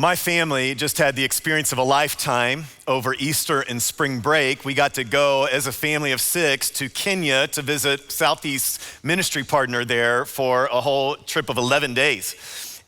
My family just had the experience of a lifetime over Easter and spring break. We got to go as a family of 6 to Kenya to visit Southeast ministry partner there for a whole trip of 11 days.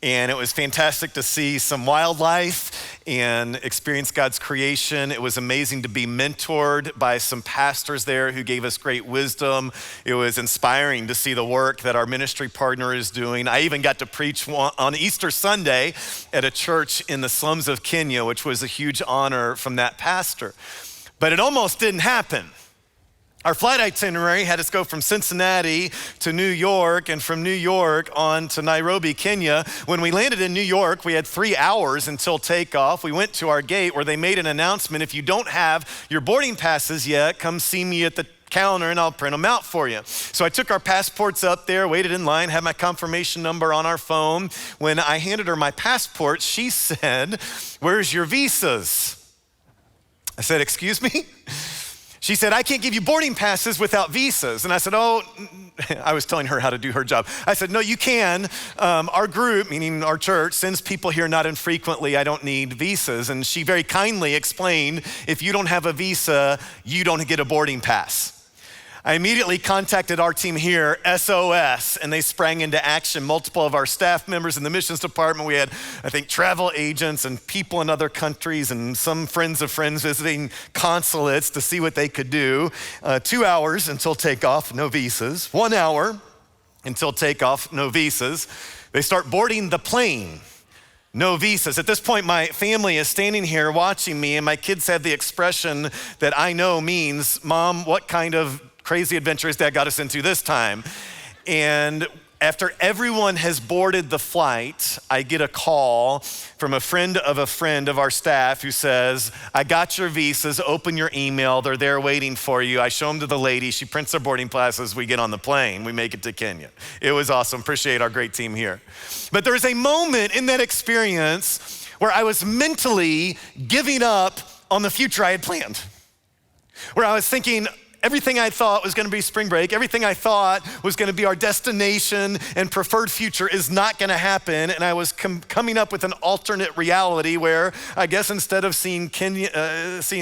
And it was fantastic to see some wildlife and experience God's creation. It was amazing to be mentored by some pastors there who gave us great wisdom. It was inspiring to see the work that our ministry partner is doing. I even got to preach on Easter Sunday at a church in the slums of Kenya, which was a huge honor from that pastor. But it almost didn't happen. Our flight itinerary had us go from Cincinnati to New York and from New York on to Nairobi, Kenya. When we landed in New York, we had 3 hours until takeoff. We went to our gate where they made an announcement, if you don't have your boarding passes yet, come see me at the counter and I'll print them out for you. So I took our passports up there, waited in line, had my confirmation number on our phone. When I handed her my passport, she said, "Where's your visas?" I said, "Excuse me?" She said, "I can't give you boarding passes without visas." And I said, I was telling her how to do her job. I said, "No, you can. Our group," meaning our church, "sends people here not infrequently. I don't need visas." And she very kindly explained, if you don't have a visa, you don't get a boarding pass. I immediately contacted our team here, SOS, and they sprang into action. Multiple of our staff members in the missions department. We had, I think, travel agents and people in other countries and some friends of friends visiting consulates to see what they could do. 2 hours until takeoff, no visas. 1 hour until takeoff, no visas. They start boarding the plane. No visas. At this point, my family is standing here watching me, and my kids have the expression that I know means, "Mom, what kind of crazy adventures Dad got us into this time?" And after everyone has boarded the flight, I get a call from a friend of our staff who says, "I got your visas, open your email, they're there waiting for you." I show them to the lady, she prints their boarding passes, we get on the plane, we make it to Kenya. It was awesome, appreciate our great team here. But there was a moment in that experience where I was mentally giving up on the future I had planned, where I was thinking, everything I thought was gonna be spring break, everything I thought was gonna be our destination and preferred future is not gonna happen. And I was coming up with an alternate reality where I guess instead of seeing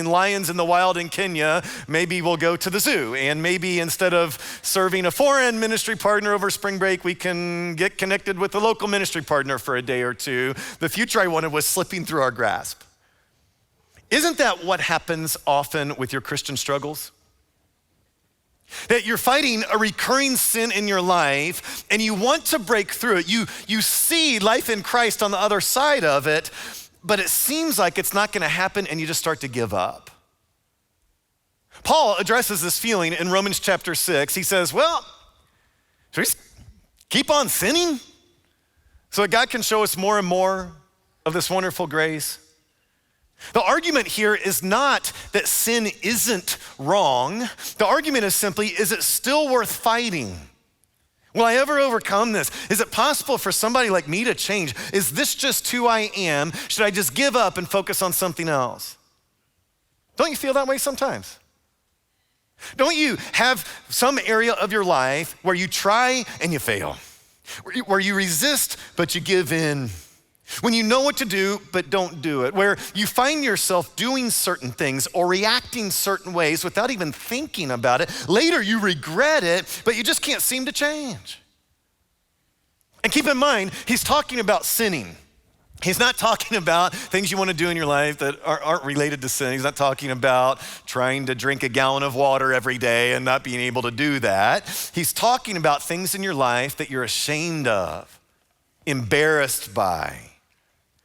lions in the wild in Kenya, maybe we'll go to the zoo. And maybe instead of serving a foreign ministry partner over spring break, we can get connected with a local ministry partner for a day or two. The future I wanted was slipping through our grasp. Isn't that what happens often with your Christian struggles? That you're fighting a recurring sin in your life and you want to break through it. You see life in Christ on the other side of it, but it seems like it's not gonna happen and you just start to give up. Paul addresses this feeling in Romans chapter 6. He says, well, should we just keep on sinning so that God can show us more and more of this wonderful grace? The argument here is not that sin isn't wrong. The argument is simply, is it still worth fighting? Will I ever overcome this? Is it possible for somebody like me to change? Is this just who I am? Should I just give up and focus on something else? Don't you feel that way sometimes? Don't you have some area of your life where you try and you fail? Where you resist, but you give in? When you know what to do, but don't do it, where you find yourself doing certain things or reacting certain ways without even thinking about it. Later you regret it, but you just can't seem to change. And keep in mind, he's talking about sinning. He's not talking about things you want to do in your life that aren't related to sin. He's not talking about trying to drink a gallon of water every day and not being able to do that. He's talking about things in your life that you're ashamed of, embarrassed by.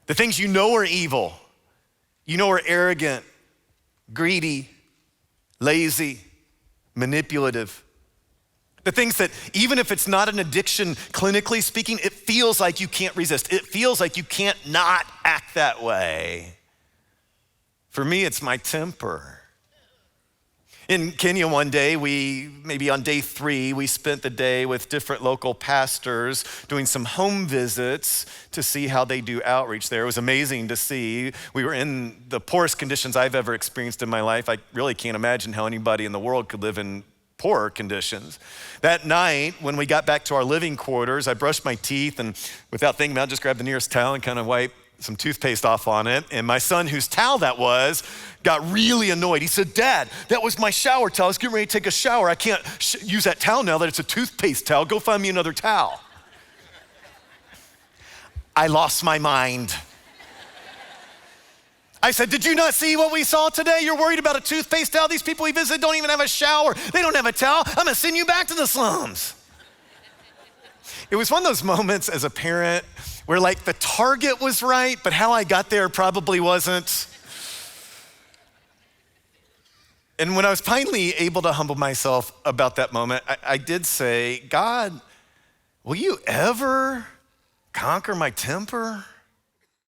The things you know are evil, you know are arrogant, greedy, lazy, manipulative. The things that even if it's not an addiction, clinically speaking, it feels like you can't resist. It feels like you can't not act that way. For me, it's my temper. In Kenya one day, maybe on day 3, we spent the day with different local pastors doing some home visits to see how they do outreach there. It was amazing to see. We were in the poorest conditions I've ever experienced in my life. I really can't imagine how anybody in the world could live in poorer conditions. That night, when we got back to our living quarters, I brushed my teeth and without thinking about it, just grabbed the nearest towel and kind of wiped some toothpaste off on it. And my son, whose towel that was, got really annoyed. He said, "Dad, that was my shower towel. I was getting ready to take a shower. I can't use that towel now that it's a toothpaste towel. Go find me another towel." I lost my mind. I said, "Did you not see what we saw today? You're worried about a toothpaste towel? These people we visit don't even have a shower. They don't have a towel. I'm gonna send you back to the slums." It was one of those moments as a parent where like the target was right, but how I got there probably wasn't. And when I was finally able to humble myself about that moment, I did say, "God, will you ever conquer my temper?"